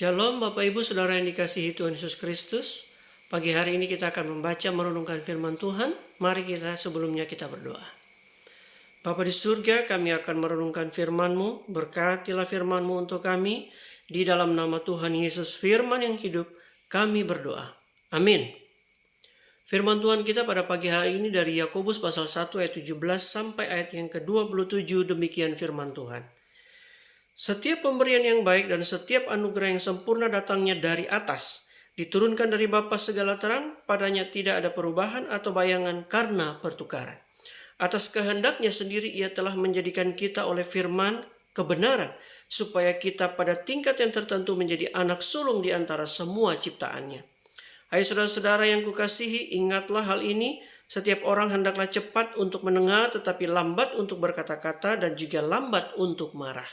Shalom Bapak Ibu Saudara yang dikasihi Tuhan Yesus Kristus. Pagi hari ini kita akan membaca merenungkan firman Tuhan. Mari sebelumnya kita berdoa. Bapa di surga, kami akan merenungkan firman-Mu. Berkatilah firman-Mu untuk kami. Di dalam nama Tuhan Yesus firman yang hidup, kami berdoa. Amin. Firman Tuhan kita pada pagi hari ini dari Yakobus pasal 1 ayat 17 sampai ayat yang ke-27, demikian firman Tuhan. Setiap pemberian yang baik dan setiap anugerah yang sempurna datangnya dari atas, diturunkan dari Bapa segala terang, padanya tidak ada perubahan atau bayangan karena pertukaran. Atas kehendaknya sendiri ia telah menjadikan kita oleh firman kebenaran, supaya kita pada tingkat yang tertentu menjadi anak sulung di antara semua ciptaannya. Hai saudara-saudara yang kukasihi, ingatlah hal ini, setiap orang hendaklah cepat untuk mendengar, tetapi lambat untuk berkata-kata dan juga lambat untuk marah.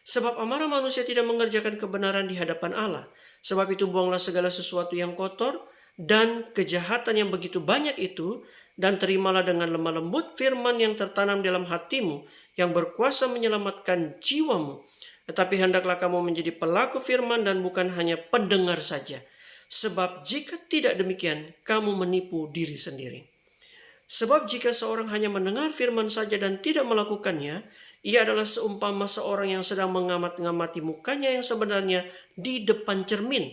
Sebab amarah manusia tidak mengerjakan kebenaran di hadapan Allah. Sebab itu buanglah segala sesuatu yang kotor dan kejahatan yang begitu banyak itu, dan terimalah dengan lemah lembut firman yang tertanam dalam hatimu, yang berkuasa menyelamatkan jiwamu. Tetapi hendaklah kamu menjadi pelaku firman dan bukan hanya pendengar saja. Sebab jika tidak demikian, kamu menipu diri sendiri. Sebab jika seorang hanya mendengar firman saja dan tidak melakukannya, ia adalah seumpama seorang yang sedang mengamat-ngamati mukanya yang sebenarnya di depan cermin.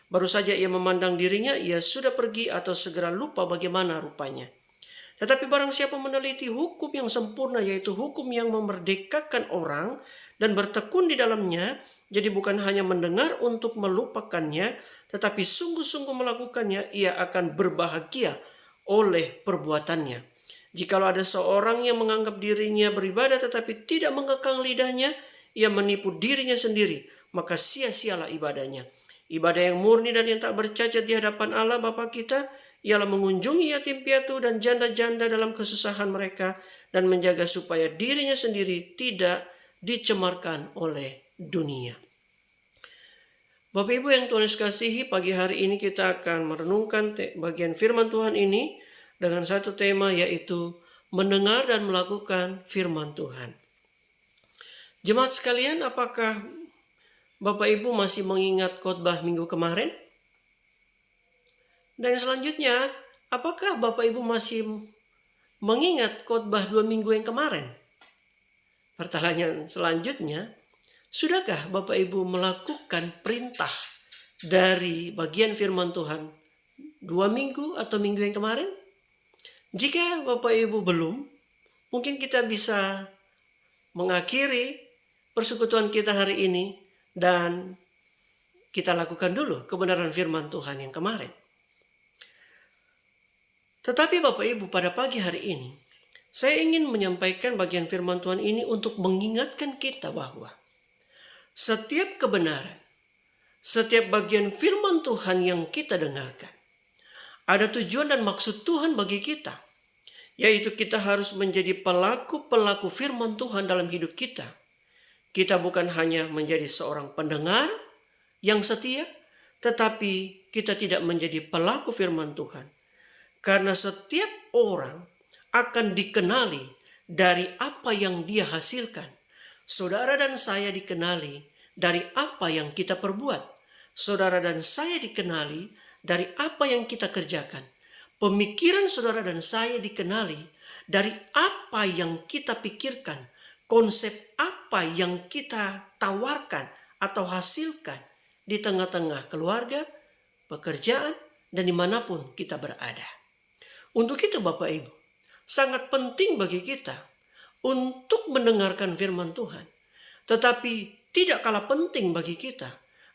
Baru saja ia memandang dirinya, ia sudah pergi atau segera lupa bagaimana rupanya. Tetapi barang siapa meneliti hukum yang sempurna, yaitu hukum yang memerdekakan orang dan bertekun di dalamnya, jadi bukan hanya mendengar untuk melupakannya, tetapi sungguh-sungguh melakukannya, ia akan berbahagia oleh perbuatannya. Jikalau ada seorang yang menganggap dirinya beribadah tetapi tidak mengekang lidahnya, ia menipu dirinya sendiri, maka sia-sialah ibadahnya. Ibadah yang murni dan yang tak bercacat di hadapan Allah Bapa kita ialah mengunjungi yatim piatu dan janda-janda dalam kesusahan mereka dan menjaga supaya dirinya sendiri tidak dicemarkan oleh dunia. Bapak Ibu yang Tuhan kasihi, pagi hari ini kita akan merenungkan bagian firman Tuhan ini dengan satu tema, yaitu mendengar dan melakukan firman Tuhan. Jemaat sekalian, apakah Bapak Ibu masih mengingat khotbah minggu kemarin? Dan selanjutnya, apakah Bapak Ibu masih mengingat khotbah 2 minggu yang kemarin? Pertanyaan selanjutnya, sudahkah Bapak Ibu melakukan perintah dari bagian firman Tuhan 2 minggu atau minggu yang kemarin? Jika Bapak Ibu belum, mungkin kita bisa mengakhiri persekutuan kita hari ini dan kita lakukan dulu kebenaran firman Tuhan yang kemarin. Tetapi Bapak Ibu, pada pagi hari ini, saya ingin menyampaikan bagian firman Tuhan ini untuk mengingatkan kita bahwa setiap kebenaran, setiap bagian firman Tuhan yang kita dengarkan, ada tujuan dan maksud Tuhan bagi kita, yaitu kita harus menjadi pelaku-pelaku firman Tuhan dalam hidup kita. Kita bukan hanya menjadi seorang pendengar yang setia, tetapi kita tidak menjadi pelaku firman Tuhan. Karena setiap orang akan dikenali dari apa yang dia hasilkan. Saudara dan saya dikenali dari apa yang kita perbuat. Saudara dan saya dikenali dari apa yang kita kerjakan. Pemikiran saudara dan saya dikenali dari apa yang kita pikirkan. Konsep apa yang kita tawarkan atau hasilkan di tengah-tengah keluarga, pekerjaan, dan dimanapun kita berada. Untuk itu Bapak Ibu, sangat penting bagi kita untuk mendengarkan firman Tuhan. Tetapi tidak kalah penting bagi kita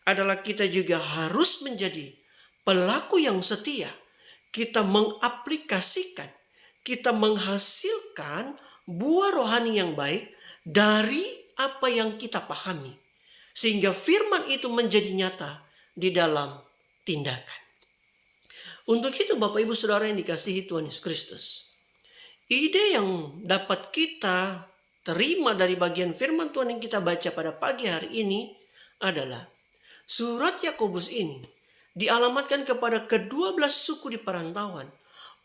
adalah kita juga harus menjadi pelaku yang setia. Kita mengaplikasikan, kita menghasilkan buah rohani yang baik dari apa yang kita pahami. Sehingga firman itu menjadi nyata di dalam tindakan. Untuk itu Bapak Ibu Saudara yang dikasihi Tuhan Yesus Kristus, ide yang dapat kita terima dari bagian firman Tuhan yang kita baca pada pagi hari ini adalah surat Yakobus ini dialamatkan kepada ke-12 suku di perantauan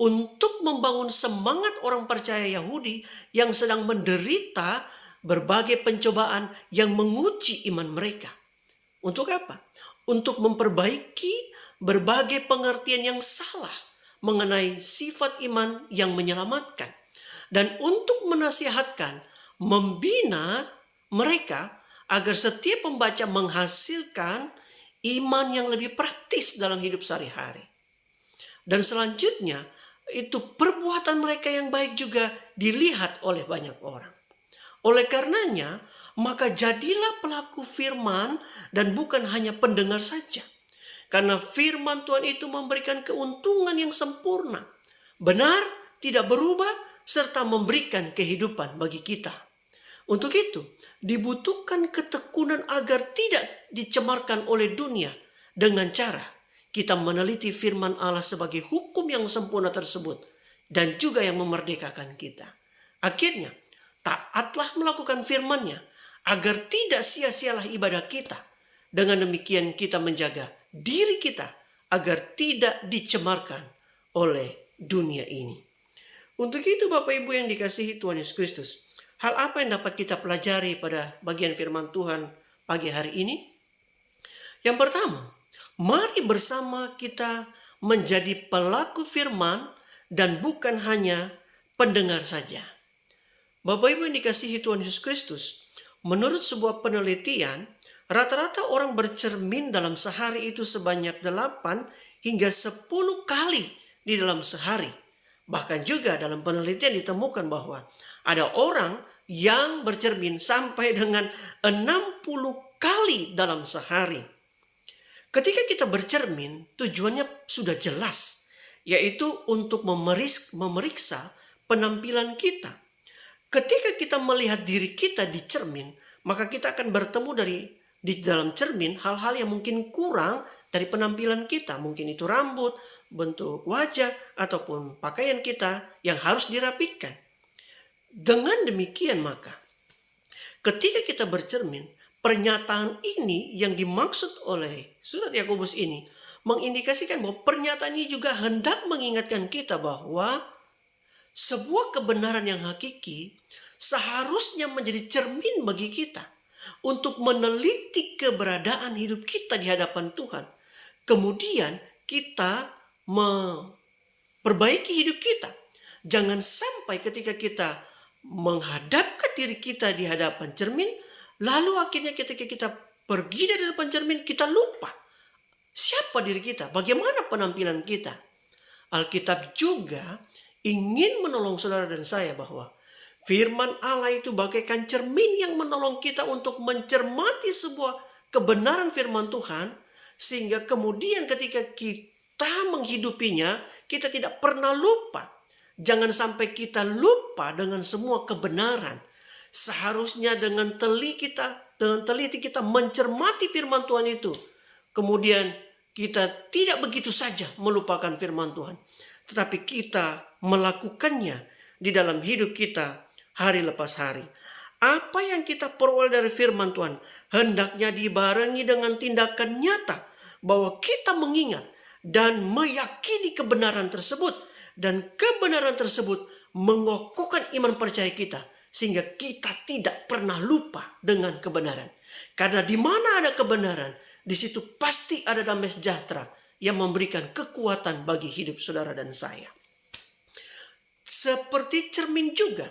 untuk membangun semangat orang percaya Yahudi yang sedang menderita berbagai pencobaan yang menguji iman mereka. Untuk apa? untuk memperbaiki berbagai pengertian yang salah mengenai sifat iman yang menyelamatkan, dan untuk menasihatkan, membina mereka agar setiap pembaca menghasilkan iman yang lebih praktis dalam hidup sehari-hari. Dan selanjutnya, itu perbuatan mereka yang baik juga dilihat oleh banyak orang. Oleh karenanya, maka jadilah pelaku firman dan bukan hanya pendengar saja. Karena firman Tuhan itu memberikan keuntungan yang sempurna, benar, tidak berubah, serta memberikan kehidupan bagi kita. Untuk itu, dibutuhkan ketekunan agar tidak dicemarkan oleh dunia dengan cara kita meneliti firman Allah sebagai hukum yang sempurna tersebut dan juga yang memerdekakan kita. Akhirnya, taatlah melakukan firman-Nya agar tidak sia-sialah ibadah kita. Dengan demikian kita menjaga diri kita agar tidak dicemarkan oleh dunia ini. Untuk itu Bapak Ibu yang dikasihi Tuhan Yesus Kristus, hal apa yang dapat kita pelajari pada bagian firman Tuhan pagi hari ini? Yang pertama, mari bersama kita menjadi pelaku firman dan bukan hanya pendengar saja. Bapak Ibu yang dikasihi Tuhan Yesus Kristus, menurut sebuah penelitian, rata-rata orang bercermin dalam sehari itu sebanyak 8 hingga 10 kali di dalam sehari. Bahkan juga dalam penelitian ditemukan bahwa ada orang yang bercermin sampai dengan 60 kali dalam sehari. Ketika kita bercermin, tujuannya sudah jelas, yaitu untuk memeriksa penampilan kita. Ketika kita melihat diri kita di cermin, maka kita akan bertemu di dalam cermin hal-hal yang mungkin kurang dari penampilan kita. Mungkin itu rambut, bentuk wajah, ataupun pakaian kita yang harus dirapikan. Dengan demikian maka, ketika kita bercermin, pernyataan ini yang dimaksud oleh surat Yakobus ini mengindikasikan bahwa pernyataan ini juga hendak mengingatkan kita bahwa sebuah kebenaran yang hakiki seharusnya menjadi cermin bagi kita untuk meneliti keberadaan hidup kita di hadapan Tuhan. Kemudian kita memperbaiki hidup kita. Jangan sampai ketika kita menghadapkan diri kita di hadapan cermin, lalu akhirnya ketika kita pergi dari hadapan cermin, kita lupa siapa diri kita, bagaimana penampilan kita. Alkitab juga ingin menolong saudara dan saya bahwa firman Allah itu bagaikan cermin yang menolong kita untuk mencermati sebuah kebenaran firman Tuhan, sehingga kemudian ketika kita menghidupinya, kita tidak pernah lupa. Jangan sampai kita lupa dengan semua kebenaran. Seharusnya dengan teliti kita mencermati firman Tuhan itu. Kemudian kita tidak begitu saja melupakan firman Tuhan, tetapi kita melakukannya di dalam hidup kita hari lepas hari. Apa yang kita peroleh dari firman Tuhan hendaknya dibarengi dengan tindakan nyata bahwa kita mengingat dan meyakini kebenaran tersebut, dan kebenaran tersebut mengokohkan iman percaya kita sehingga kita tidak pernah lupa dengan kebenaran. Karena di mana ada kebenaran, di situ pasti ada damai sejahtera yang memberikan kekuatan bagi hidup saudara dan saya. Seperti cermin juga,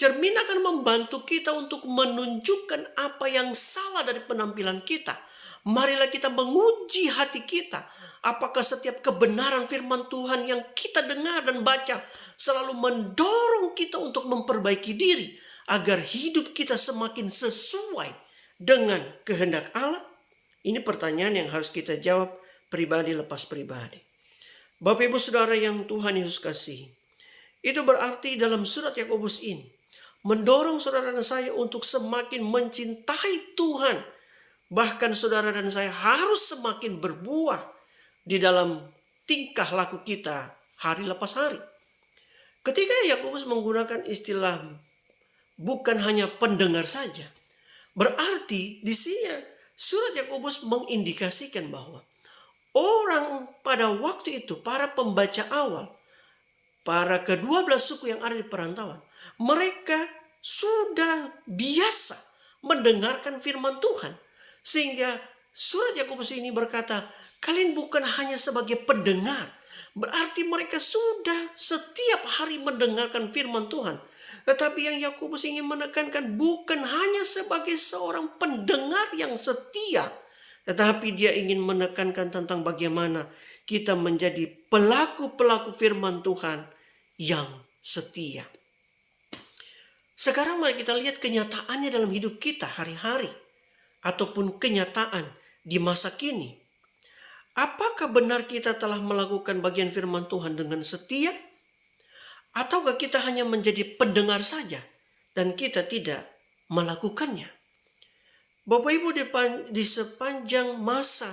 cermin akan membantu kita untuk menunjukkan apa yang salah dari penampilan kita. Marilah kita menguji hati kita. Apakah setiap kebenaran firman Tuhan yang kita dengar dan baca selalu mendorong kita untuk memperbaiki diri agar hidup kita semakin sesuai dengan kehendak Allah? Ini pertanyaan yang harus kita jawab pribadi lepas pribadi. Bapak Ibu Saudara yang Tuhan Yesus kasihi, itu berarti dalam surat Yakobus ini mendorong saudara dan saya untuk semakin mencintai Tuhan. Bahkan saudara dan saya harus semakin berbuah di dalam tingkah laku kita hari lepas hari. Ketika Yakobus menggunakan istilah bukan hanya pendengar saja, berarti di sini surat Yakobus mengindikasikan bahwa orang pada waktu itu, para pembaca awal, para ke-12 suku yang ada di perantauan, mereka sudah biasa mendengarkan firman Tuhan. Sehingga surat Yakobus ini berkata, kalian bukan hanya sebagai pendengar. Berarti mereka sudah setiap hari mendengarkan firman Tuhan. Tetapi yang Yakobus ingin menekankan bukan hanya sebagai seorang pendengar yang setia. Tetapi dia ingin menekankan tentang bagaimana kita menjadi pelaku-pelaku firman Tuhan yang setia. Sekarang mari kita lihat kenyataannya dalam hidup kita hari-hari. Ataupun kenyataan di masa kini. Apakah benar kita telah melakukan bagian firman Tuhan dengan setia? Ataukah kita hanya menjadi pendengar saja dan kita tidak melakukannya? Bapak Ibu, di sepanjang masa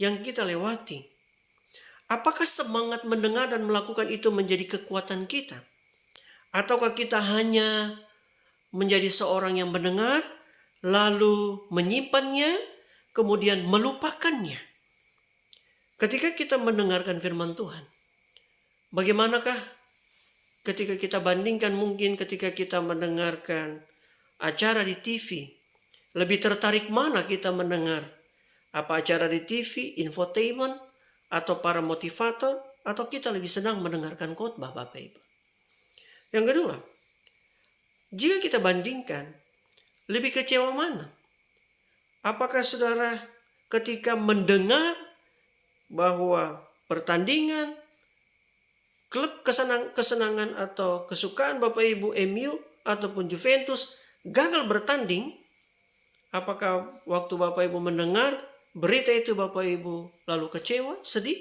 yang kita lewati, apakah semangat mendengar dan melakukan itu menjadi kekuatan kita? Ataukah kita hanya menjadi seorang yang mendengar, lalu menyimpannya, kemudian melupakannya? Ketika kita mendengarkan firman Tuhan, bagaimanakah ketika kita bandingkan mungkin ketika kita mendengarkan acara di TV? Lebih tertarik mana kita mendengar? Apa acara di TV, infotainment, atau para motivator? Atau kita lebih senang mendengarkan khotbah, Bapak Ibu? Yang kedua, jika kita bandingkan, lebih kecewa mana? Apakah saudara ketika mendengar bahwa pertandingan klub kesenangan atau kesukaan Bapak Ibu MU ataupun Juventus gagal bertanding, apakah waktu Bapak Ibu mendengar berita itu Bapak Ibu lalu kecewa, sedih?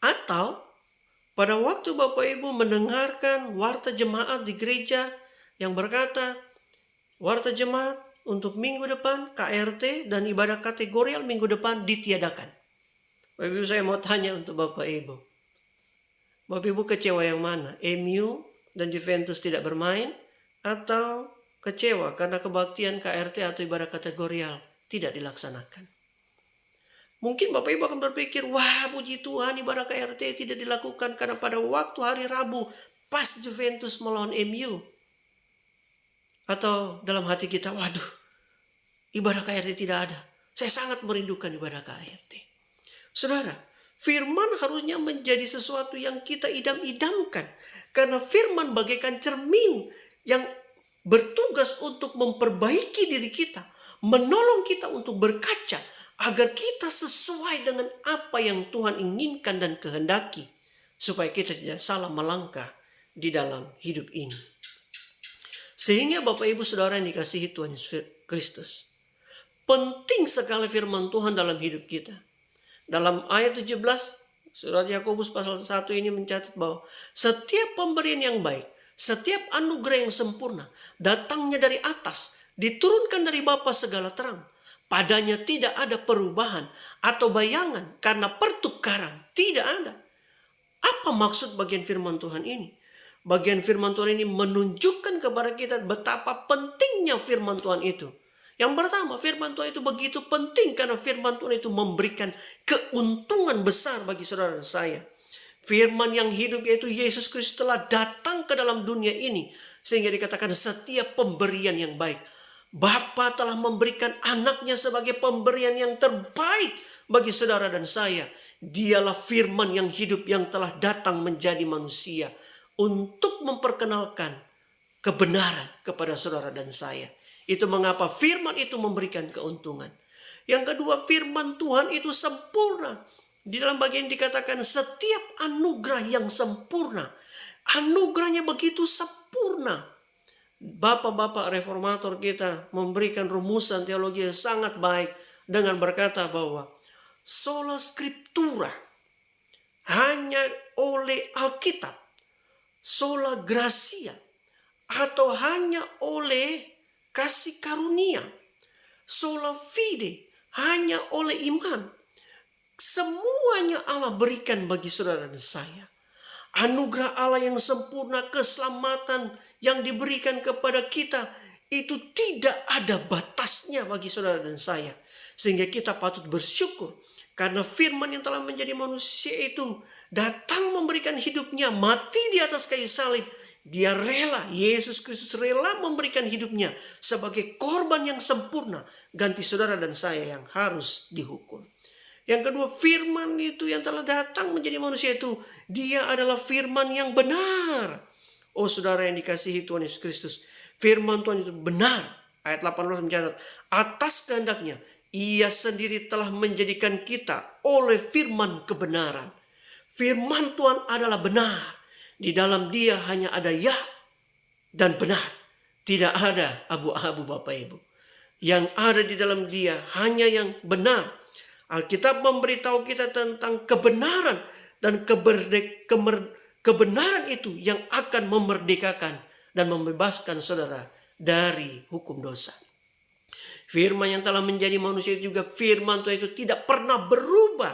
Atau pada waktu Bapak Ibu mendengarkan warta jemaat di gereja yang berkata, warta jemaat untuk minggu depan KRT dan ibadah kategorial minggu depan ditiadakan. Bapak Ibu, saya mau tanya untuk Bapak Ibu. Bapak Ibu kecewa yang mana? MU dan Juventus tidak bermain? Atau kecewa karena kebaktian KRT atau ibadah kategorial tidak dilaksanakan? Mungkin Bapak Ibu akan berpikir, wah puji Tuhan ibadah KRT tidak dilakukan karena pada waktu hari Rabu pas Juventus melawan MU. Atau dalam hati kita, waduh ibadah KRT tidak ada. Saya sangat merindukan ibadah KRT. Saudara, firman harusnya menjadi sesuatu yang kita idam-idamkan. Karena firman bagaikan cermin yang bertugas untuk memperbaiki diri kita. Menolong kita untuk berkaca agar kita sesuai dengan apa yang Tuhan inginkan dan kehendaki. Supaya kita tidak salah melangkah di dalam hidup ini. Sehingga Bapak Ibu Saudara yang dikasihi Tuhan Yesus Kristus, penting sekali firman Tuhan dalam hidup kita. Dalam ayat 17 surat Yakobus pasal 1 ini mencatat bahwa setiap pemberian yang baik, setiap anugerah yang sempurna datangnya dari atas, diturunkan dari Bapa segala terang. Padanya tidak ada perubahan atau bayangan karena pertukaran, tidak ada. Apa maksud bagian firman Tuhan ini? Bagian firman Tuhan ini menunjukkan kepada kita betapa pentingnya firman Tuhan itu. Yang pertama, firman Tuhan itu begitu penting karena firman Tuhan itu memberikan keuntungan besar bagi saudara dan saya. Firman yang hidup yaitu Yesus Kristus telah datang ke dalam dunia ini sehingga dikatakan setiap pemberian yang baik. Bapa telah memberikan anaknya sebagai pemberian yang terbaik bagi saudara dan saya. Dialah firman yang hidup yang telah datang menjadi manusia untuk memperkenalkan kebenaran kepada saudara dan saya. Itu mengapa firman itu memberikan keuntungan. Yang kedua, firman Tuhan itu sempurna. Di dalam bagian dikatakan setiap anugerah yang sempurna. Anugerahnya begitu sempurna. Bapak-bapak reformator kita memberikan rumusan teologi yang sangat baik dengan berkata bahwa sola scriptura, hanya oleh Alkitab, sola gratia, atau hanya oleh kasih karunia, sola fide, hanya oleh iman. Semuanya Allah berikan bagi saudara dan saya. Anugerah Allah yang sempurna, keselamatan yang diberikan kepada kita itu tidak ada batasnya bagi saudara dan saya. Sehingga kita patut bersyukur karena firman yang telah menjadi manusia itu datang memberikan hidupnya, mati di atas kayu salib. Dia rela, Yesus Kristus rela memberikan hidupnya sebagai korban yang sempurna. Ganti saudara dan saya yang harus dihukum. Yang kedua, firman itu yang telah datang menjadi manusia itu, dia adalah firman yang benar. Oh saudara yang dikasihi Tuhan Yesus Kristus, firman Tuhan itu benar. Ayat 18 mencatat, atas kehendaknya ia sendiri telah menjadikan kita oleh firman kebenaran. Firman Tuhan adalah benar. Di dalam dia hanya ada ya dan benar. Tidak ada abu-abu Bapak Ibu. Yang ada di dalam dia hanya yang benar. Alkitab memberitahu kita tentang kebenaran. Dan kebenaran itu yang akan memerdekakan dan membebaskan saudara dari hukum dosa. Firman yang telah menjadi manusia juga, firman Tuhan itu tidak pernah berubah.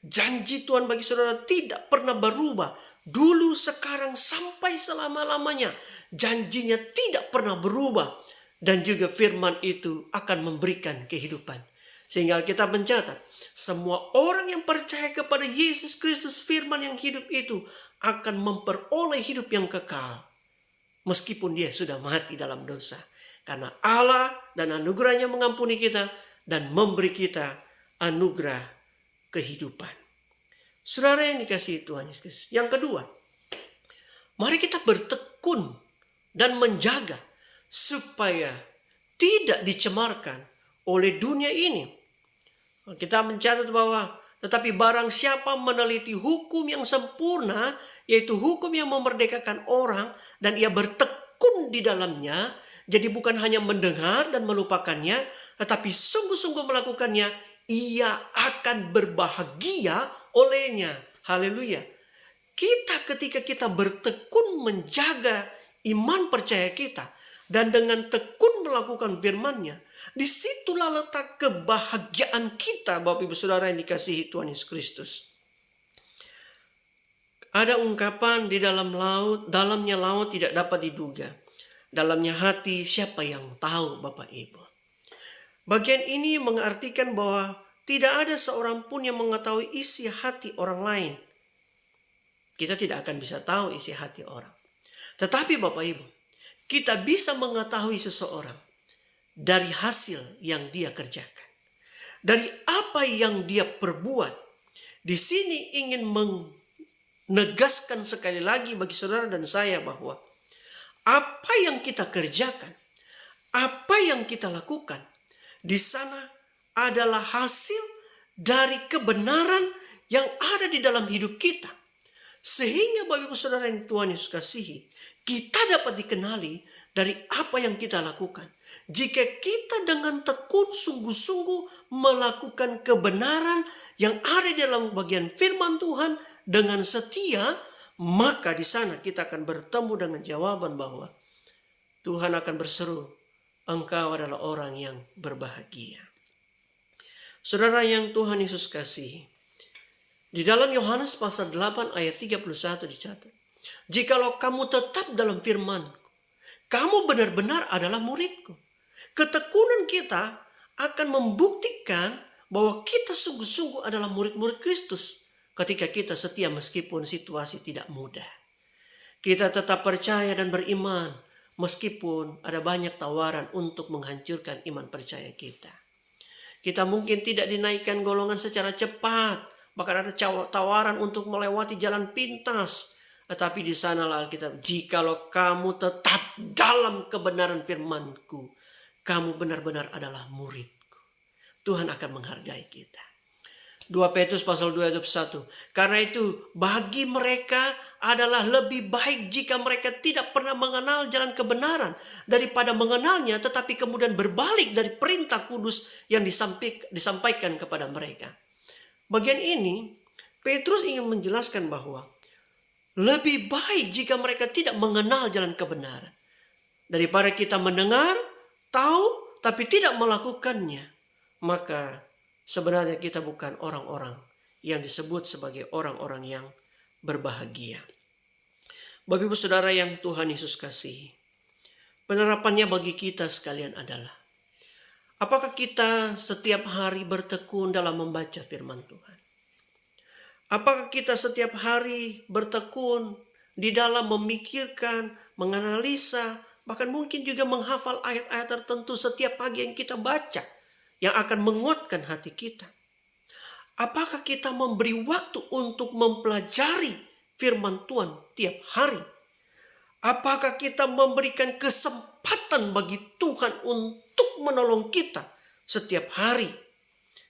Janji Tuhan bagi saudara tidak pernah berubah. Dulu, sekarang, sampai selama-lamanya. Janjinya tidak pernah berubah. Dan juga firman itu akan memberikan kehidupan. Sehingga kita mencatat, semua orang yang percaya kepada Yesus Kristus, firman yang hidup itu akan memperoleh hidup yang kekal. Meskipun dia sudah mati dalam dosa. Karena Allah dan anugerahnya mengampuni kita dan memberi kita anugerah kehidupan. Saudara yang dikasihi Tuhan Yesus. Yang kedua, mari kita bertekun dan menjaga supaya tidak dicemarkan oleh dunia ini. Kita mencatat bahwa tetapi barang siapa meneliti hukum yang sempurna, yaitu hukum yang memerdekakan orang, dan ia bertekun di dalamnya, jadi bukan hanya mendengar dan melupakannya, tetapi sungguh-sungguh melakukannya, ia akan berbahagia olehnya. Haleluya. Ketika kita bertekun menjaga iman percaya kita, dan dengan tekun melakukan firman-Nya, disitulah letak kebahagiaan kita, Bapak Ibu Saudara yang dikasihi Tuhan Yesus Kristus. Ada ungkapan di dalam laut, dalamnya laut tidak dapat diduga. Dalamnya hati siapa yang tahu, Bapak Ibu. Bagian ini mengartikan bahwa tidak ada seorang pun yang mengetahui isi hati orang lain. Kita tidak akan bisa tahu isi hati orang. Tetapi Bapak Ibu, kita bisa mengetahui seseorang dari hasil yang dia kerjakan. Dari apa yang dia perbuat. Di sini ingin menegaskan sekali lagi bagi saudara dan saya bahwa apa yang kita kerjakan, apa yang kita lakukan, di sana adalah hasil dari kebenaran yang ada di dalam hidup kita. Sehingga Bapak Ibu Saudara yang Tuhan Yesus kasihi, kita dapat dikenali dari apa yang kita lakukan. Jika kita dengan tekun sungguh-sungguh melakukan kebenaran yang ada di dalam bagian firman Tuhan dengan setia, maka di sana kita akan bertemu dengan jawaban bahwa Tuhan akan berseru, engkau adalah orang yang berbahagia. Saudara yang Tuhan Yesus kasihi, di dalam Yohanes pasal 8 ayat 31 dicatat, jikalau kamu tetap dalam firman-Ku, kamu benar-benar adalah murid-Ku. Ketekunan kita akan membuktikan bahwa kita sungguh-sungguh adalah murid-murid Kristus. Ketika kita setia meskipun situasi tidak mudah. Kita tetap percaya dan beriman meskipun ada banyak tawaran untuk menghancurkan iman percaya kita. Kita mungkin tidak dinaikkan golongan secara cepat. Bahkan ada tawaran untuk melewati jalan pintas. Tetapi di sanalah Alkitab, jikalau kamu tetap dalam kebenaran firman-Ku, kamu benar-benar adalah murid-Ku. Tuhan akan menghargai kita. 2 Petrus pasal 2 ayat 1. Karena itu bagi mereka adalah lebih baik jika mereka tidak pernah mengenal jalan kebenaran daripada mengenalnya tetapi kemudian berbalik dari perintah kudus yang disampaikan kepada mereka. Bagian ini Petrus ingin menjelaskan bahwa lebih baik jika mereka tidak mengenal jalan kebenaran daripada kita mendengar, tahu tapi tidak melakukannya. Maka sebenarnya kita bukan orang-orang yang disebut sebagai orang-orang yang berbahagia. Bapak Ibu Saudara yang Tuhan Yesus kasihi, penerapannya bagi kita sekalian adalah, apakah kita setiap hari bertekun dalam membaca firman Tuhan? Apakah kita setiap hari bertekun di dalam memikirkan, menganalisa, bahkan mungkin juga menghafal ayat-ayat tertentu setiap pagi yang kita baca, yang akan menguatkan hati kita. Apakah kita memberi waktu untuk mempelajari firman Tuhan tiap hari? Apakah kita memberikan kesempatan bagi Tuhan untuk menolong kita setiap hari?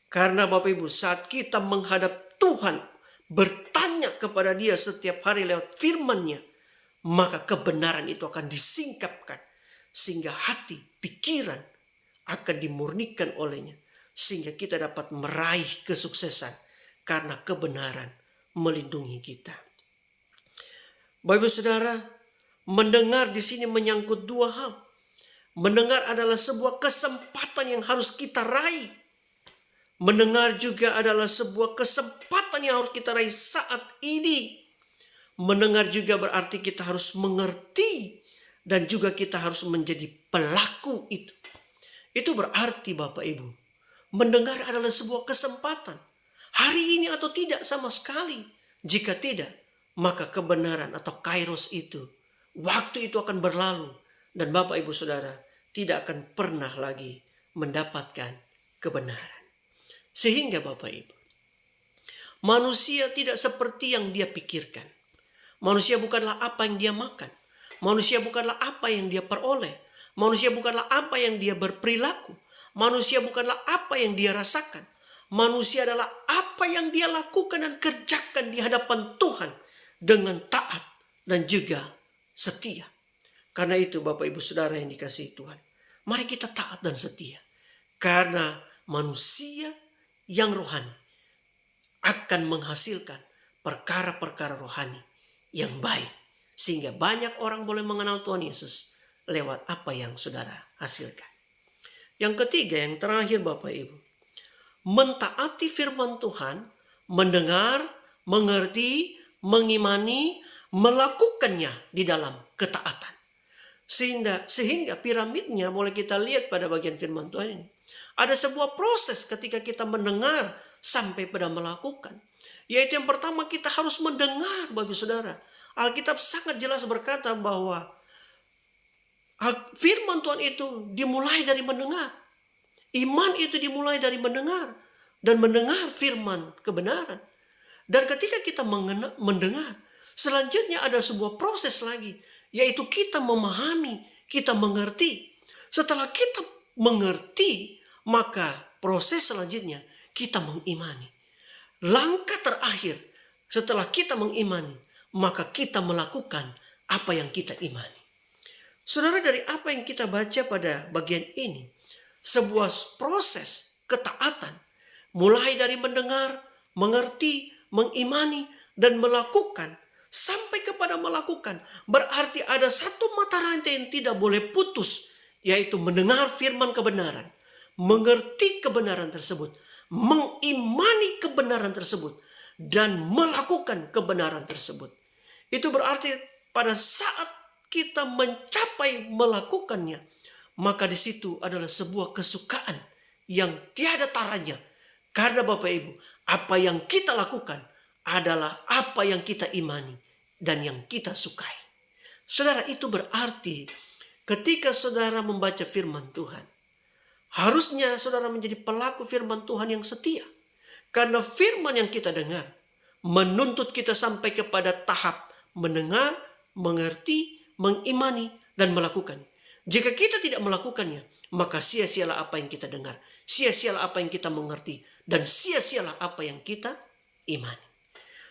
Karena Bapak Ibu, saat kita menghadap Tuhan, bertanya kepada Dia setiap hari lewat firman-Nya, maka kebenaran itu akan disingkapkan, sehingga hati, pikiran akan dimurnikan olehnya, sehingga kita dapat meraih kesuksesan karena kebenaran melindungi kita. Bapak Ibu Saudara, mendengar di sini menyangkut dua hal. Mendengar adalah sebuah kesempatan yang harus kita raih. Mendengar juga adalah sebuah kesempatan yang harus kita raih saat ini. Mendengar juga berarti kita harus mengerti dan juga kita harus menjadi pelaku itu. Itu berarti Bapak Ibu, mendengar adalah sebuah kesempatan. Hari ini atau tidak sama sekali. Jika tidak, maka kebenaran atau kairos itu, waktu itu akan berlalu dan Bapak Ibu Saudara tidak akan pernah lagi mendapatkan kebenaran. Sehingga Bapak Ibu, manusia tidak seperti yang dia pikirkan. Manusia bukanlah apa yang dia makan. Manusia bukanlah apa yang dia peroleh. Manusia bukanlah apa yang dia berperilaku. Manusia bukanlah apa yang dia rasakan. Manusia adalah apa yang dia lakukan dan kerjakan di hadapan Tuhan dengan taat dan juga setia. Karena itu Bapak Ibu Saudara yang dikasihi Tuhan, mari kita taat dan setia. Karena manusia yang rohani akan menghasilkan perkara-perkara rohani yang baik. Sehingga banyak orang boleh mengenal Tuhan Yesus lewat apa yang saudara hasilkan. Yang ketiga, yang terakhir Bapak Ibu, mentaati firman Tuhan, mendengar, mengerti, mengimani, melakukannya di dalam ketaatan. Sehingga piramidnya boleh kita lihat pada bagian firman Tuhan ini. Ada sebuah proses ketika kita mendengar sampai pada melakukan. Yaitu yang pertama, kita harus mendengar Bapak Saudara. Alkitab sangat jelas berkata bahwa firman Tuhan itu dimulai dari mendengar. Iman itu dimulai dari mendengar. Dan mendengar firman kebenaran. Dan ketika kita mendengar, selanjutnya ada sebuah proses lagi. Yaitu kita memahami, kita mengerti. Setelah kita mengerti, maka proses selanjutnya kita mengimani. Langkah terakhir setelah kita mengimani, maka kita melakukan apa yang kita imani. Saudara, dari apa yang kita baca pada bagian ini, sebuah proses ketaatan mulai dari mendengar, mengerti, mengimani, dan melakukan sampai kepada melakukan. Berarti ada satu mata rantai yang tidak boleh putus, yaitu mendengar firman kebenaran, mengerti kebenaran tersebut, mengimani kebenaran tersebut, dan melakukan kebenaran tersebut. Itu berarti pada saat kita mencapai melakukannya, maka di situ adalah sebuah kesukaan yang tiada taranya. Karena Bapak Ibu, apa yang kita lakukan adalah apa yang kita imani dan yang kita sukai. Saudara, itu berarti ketika saudara membaca firman Tuhan, harusnya saudara menjadi pelaku firman Tuhan yang setia. Karena firman yang kita dengar menuntut kita sampai kepada tahap mendengar, mengerti, mengimani, dan melakukan. Jika kita tidak melakukannya, maka sia-sialah apa yang kita dengar, sia-sialah apa yang kita mengerti, dan sia-sialah apa yang kita imani.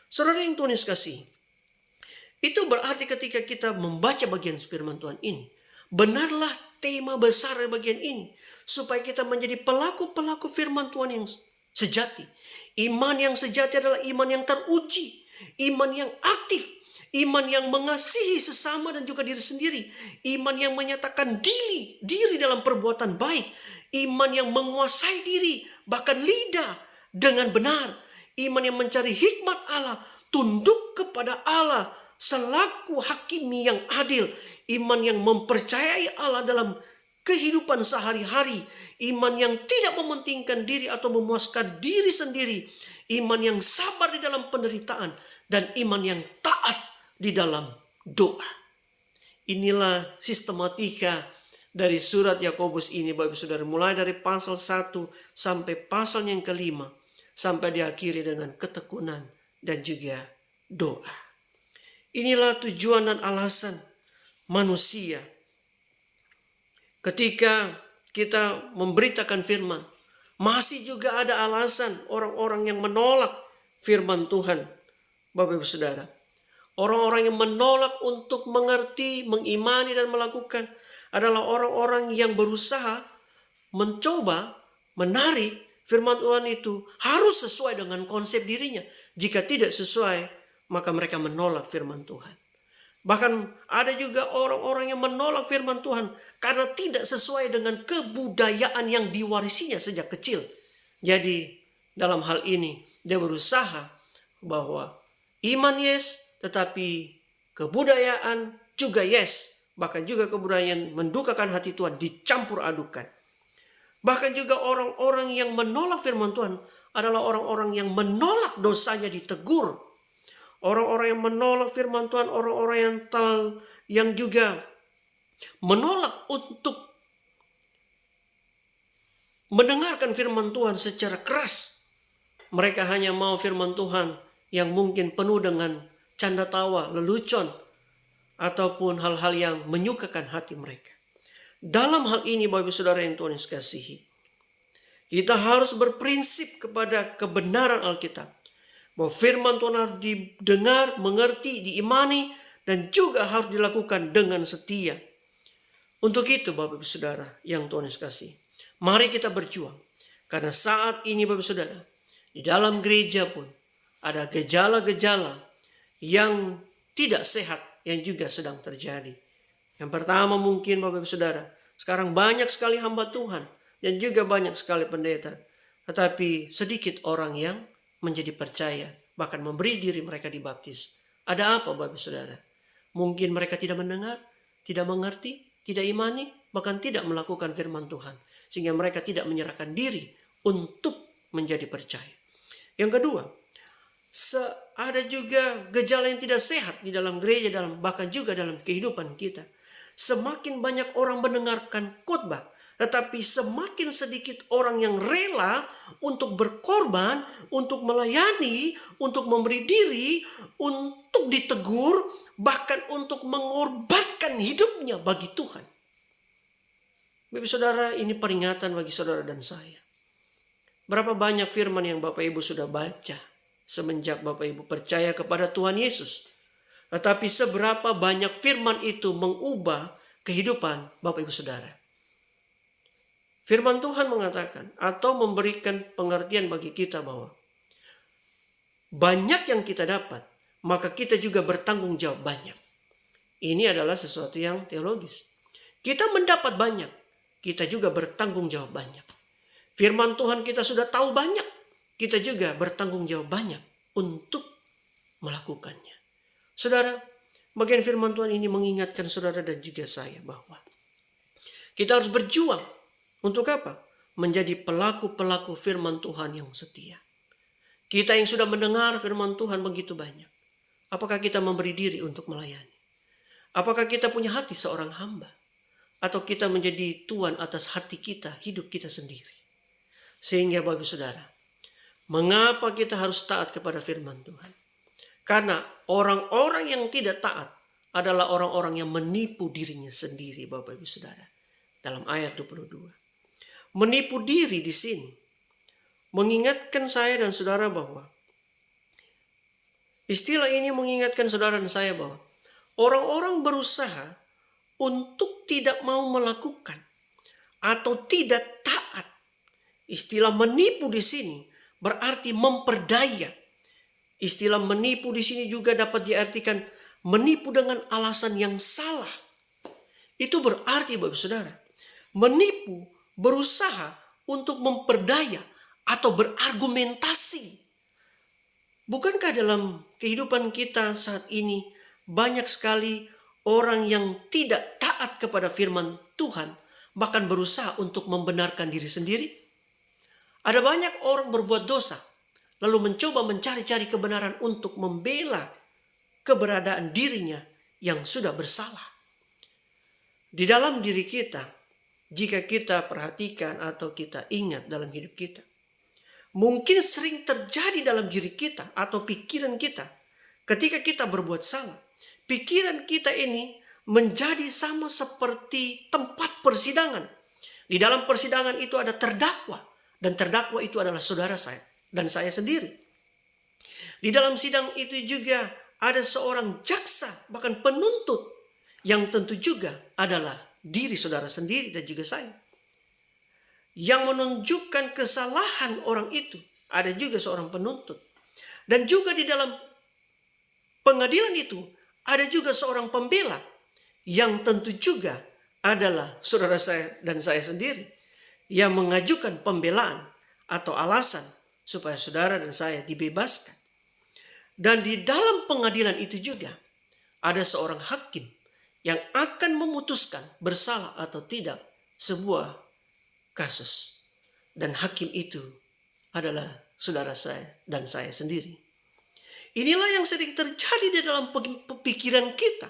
Saudara yang Tuhan Yesus kasih, itu berarti ketika kita membaca bagian firman Tuhan ini, benarlah tema besar bagian ini, supaya kita menjadi pelaku-pelaku firman Tuhan yang sejati. Iman yang sejati adalah iman yang teruji, iman yang aktif, iman yang mengasihi sesama dan juga diri sendiri, iman yang menyatakan diri dalam perbuatan baik, iman yang menguasai diri, bahkan lidah dengan benar, iman yang mencari hikmat Allah, tunduk kepada Allah selaku hakim yang adil, iman yang mempercayai Allah dalam kehidupan sehari-hari, iman yang tidak mementingkan diri atau memuaskan diri sendiri, iman yang sabar di dalam penderitaan, dan iman yang taat di dalam doa. Inilah sistematika dari surat Yakobus ini, Bapak Ibu Saudara, mulai dari pasal 1 sampai pasal yang kelima, sampai diakhiri dengan ketekunan dan juga doa. Inilah tujuan dan alasan manusia ketika kita memberitakan firman. Masih juga ada alasan orang-orang yang menolak firman Tuhan, Bapak Ibu Saudara. Orang-orang yang menolak untuk mengerti, mengimani dan melakukan adalah orang-orang yang berusaha mencoba menarik firman Tuhan itu harus sesuai dengan konsep dirinya. Jika tidak sesuai, maka mereka menolak firman Tuhan. Bahkan ada juga orang-orang yang menolak firman Tuhan karena tidak sesuai dengan kebudayaan yang diwarisinya sejak kecil. Jadi dalam hal ini dia berusaha bahwa iman yes, tetapi kebudayaan juga yes. Bahkan juga kebudayaan mendukakan hati Tuhan dicampur adukan. Bahkan juga orang-orang yang menolak firman Tuhan adalah orang-orang yang menolak dosanya ditegur. Orang-orang yang menolak firman Tuhan, orang-orang yang juga menolak untuk mendengarkan firman Tuhan secara keras. Mereka hanya mau firman Tuhan yang mungkin penuh dengan canda tawa, lelucon, ataupun hal-hal yang menyukakan hati mereka. Dalam hal ini, Bapak Ibu Saudara yang Tuhan kasihi, kita harus berprinsip kepada kebenaran Alkitab. Bahwa firman Tuhan harus didengar, mengerti, diimani, dan juga harus dilakukan dengan setia. Untuk itu, Bapak Ibu Saudara yang Tuhan kasihi, mari kita berjuang. Karena saat ini, Bapak Ibu Saudara, di dalam gereja pun ada gejala-gejala yang tidak sehat yang juga sedang terjadi. Yang pertama mungkin Bapak Ibu Saudara, sekarang banyak sekali hamba Tuhan dan juga banyak sekali pendeta. Tetapi sedikit orang yang menjadi percaya, bahkan memberi diri mereka dibaptis. Ada apa Bapak Ibu Saudara? Mungkin mereka tidak mendengar, tidak mengerti, tidak imani, bahkan tidak melakukan firman Tuhan. Sehingga mereka tidak menyerahkan diri untuk menjadi percaya. Yang kedua, ada juga gejala yang tidak sehat di dalam gereja, bahkan juga dalam kehidupan kita. Semakin banyak orang mendengarkan khotbah, tetapi semakin sedikit orang yang rela untuk berkorban, untuk melayani, untuk memberi diri, untuk ditegur, bahkan untuk mengorbankan hidupnya bagi Tuhan. Bapak Saudara, ini peringatan bagi saudara dan saya. Berapa banyak firman yang Bapak Ibu sudah baca semenjak Bapak Ibu percaya kepada Tuhan Yesus. Tetapi seberapa banyak firman itu mengubah kehidupan Bapak Ibu Saudara. Firman Tuhan mengatakan atau memberikan pengertian bagi kita bahwa banyak yang kita dapat, maka kita juga bertanggung jawab banyak. Ini adalah sesuatu yang teologis. Kita mendapat banyak, kita juga bertanggung jawab banyak. Firman Tuhan kita sudah tahu banyak, kita juga bertanggung jawab banyak untuk melakukannya. Saudara, bagian firman Tuhan ini mengingatkan saudara dan juga saya bahwa kita harus berjuang. Untuk apa? Menjadi pelaku-pelaku firman Tuhan yang setia. Kita yang sudah mendengar firman Tuhan begitu banyak. Apakah kita memberi diri untuk melayani? Apakah kita punya hati seorang hamba? Atau kita menjadi tuan atas hati kita, hidup kita sendiri? Sehingga Bapak Ibu Saudara, mengapa kita harus taat kepada firman Tuhan? Karena orang-orang yang tidak taat adalah orang-orang yang menipu dirinya sendiri, Bapak Ibu Saudara. Dalam ayat 22. Menipu diri di sini mengingatkan saya dan saudara bahwa istilah ini mengingatkan saudara dan saya bahwa orang-orang berusaha untuk tidak mau melakukan atau tidak taat. Istilah menipu di sini berarti memperdaya. Istilah menipu di sini juga dapat diartikan menipu dengan alasan yang salah. Itu berarti Bapak Saudara, menipu berusaha untuk memperdaya atau berargumentasi. Bukankah dalam kehidupan kita saat ini banyak sekali orang yang tidak taat kepada firman Tuhan, bahkan berusaha untuk membenarkan diri sendiri? Ada banyak orang berbuat dosa, lalu mencoba mencari-cari kebenaran untuk membela keberadaan dirinya yang sudah bersalah. di dalam diri kita, jika kita perhatikan atau kita ingat dalam hidup kita, mungkin sering terjadi dalam diri kita atau pikiran kita ketika kita berbuat salah. Pikiran kita ini menjadi sama seperti tempat persidangan. Di dalam persidangan itu ada terdakwa, dan terdakwa itu adalah saudara saya dan saya sendiri. Di dalam sidang itu juga ada seorang jaksa, bahkan penuntut, yang tentu juga adalah diri saudara sendiri dan juga saya. Yang menunjukkan kesalahan orang itu, ada juga seorang penuntut. Dan juga di dalam pengadilan itu, ada juga seorang pembela, yang tentu juga adalah saudara saya dan saya sendiri, yang mengajukan pembelaan atau alasan supaya saudara dan saya dibebaskan. Dan di dalam pengadilan itu juga ada seorang hakim yang akan memutuskan bersalah atau tidak sebuah kasus. Dan hakim itu adalah saudara saya dan saya sendiri. Inilah yang sering terjadi di dalam pikiran kita.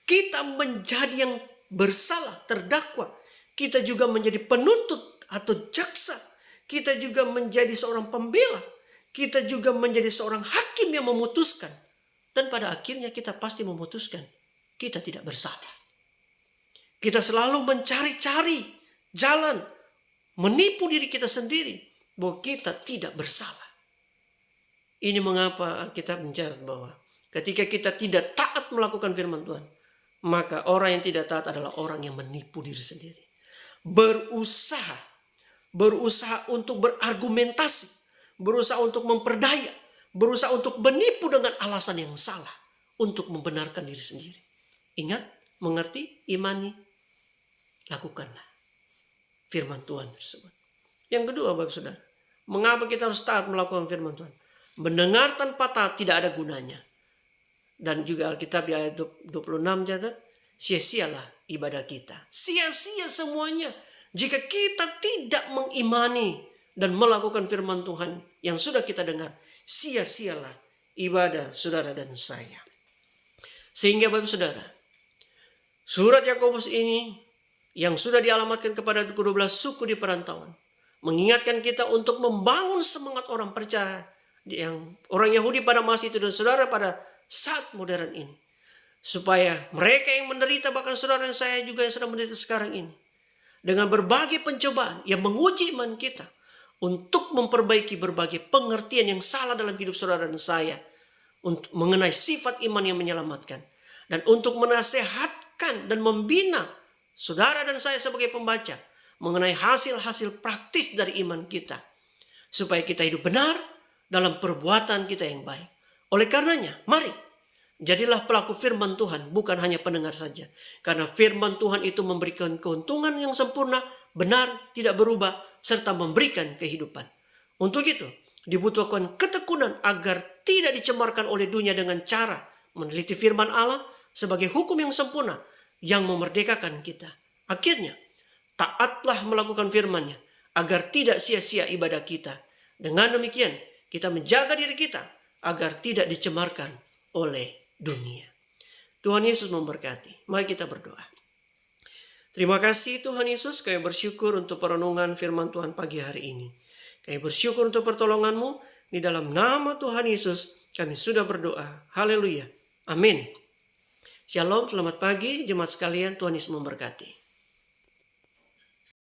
Kita menjadi yang bersalah, terdakwa. Kita juga menjadi penuntut atau jaksa. Kita juga menjadi seorang pembela. Kita juga menjadi seorang hakim yang memutuskan. Dan pada akhirnya kita pasti memutuskan kita tidak bersalah. Kita selalu mencari-cari jalan, menipu diri kita sendiri bahwa kita tidak bersalah. Ini mengapa kita mencatat bahwa ketika kita tidak taat melakukan firman Tuhan, maka orang yang tidak taat adalah orang yang menipu diri sendiri. Berusaha untuk berargumentasi, berusaha untuk memperdaya, berusaha untuk menipu dengan alasan yang salah untuk membenarkan diri sendiri. Ingat, mengerti, imani, lakukanlah firman Tuhan tersebut. Yang kedua, Bapak Saudara, mengapa kita harus taat melakukan firman Tuhan? Mendengar tanpa taat tidak ada gunanya. Dan juga Alkitab di ayat 26 catat, sia-sialah ibadah kita. Sia-sia semuanya jika kita tidak mengimani dan melakukan firman Tuhan yang sudah kita dengar. Sia-sialah ibadah saudara dan saya. Sehingga Bapak Saudara, surat Yakobus ini yang sudah dialamatkan kepada kedua belas suku di perantauan, mengingatkan kita untuk membangun semangat orang percaya, yang orang Yahudi pada masa itu dan saudara pada saat modern ini, supaya mereka yang menderita, bahkan saudara dan saya juga yang sedang menderita sekarang ini, dengan berbagai pencobaan yang menguji iman kita, untuk memperbaiki berbagai pengertian yang salah dalam hidup saudara dan saya, untuk mengenai sifat iman yang menyelamatkan, dan untuk menasehatkan dan membina saudara dan saya sebagai pembaca mengenai hasil-hasil praktis dari iman kita, supaya kita hidup benar dalam perbuatan kita yang baik. Oleh karenanya, mari jadilah pelaku firman Tuhan, bukan hanya pendengar saja. Karena firman Tuhan itu memberikan keuntungan yang sempurna, benar, tidak berubah, serta memberikan kehidupan. Untuk itu, dibutuhkan ketekunan agar tidak dicemarkan oleh dunia dengan cara meneliti firman Allah sebagai hukum yang sempurna yang memerdekakan kita. Akhirnya, taatlah melakukan firman-Nya agar tidak sia-sia ibadah kita. Dengan demikian, kita menjaga diri kita agar tidak dicemarkan oleh dunia. Tuhan Yesus memberkati. Mari kita berdoa. Terima kasih Tuhan Yesus, kami bersyukur untuk perenungan firman Tuhan pagi hari ini. Kami bersyukur untuk pertolongan-Mu. Di dalam nama Tuhan Yesus kami sudah berdoa. Haleluya. Amin. Shalom, selamat pagi jemaat sekalian. Tuhan Yesus memberkati.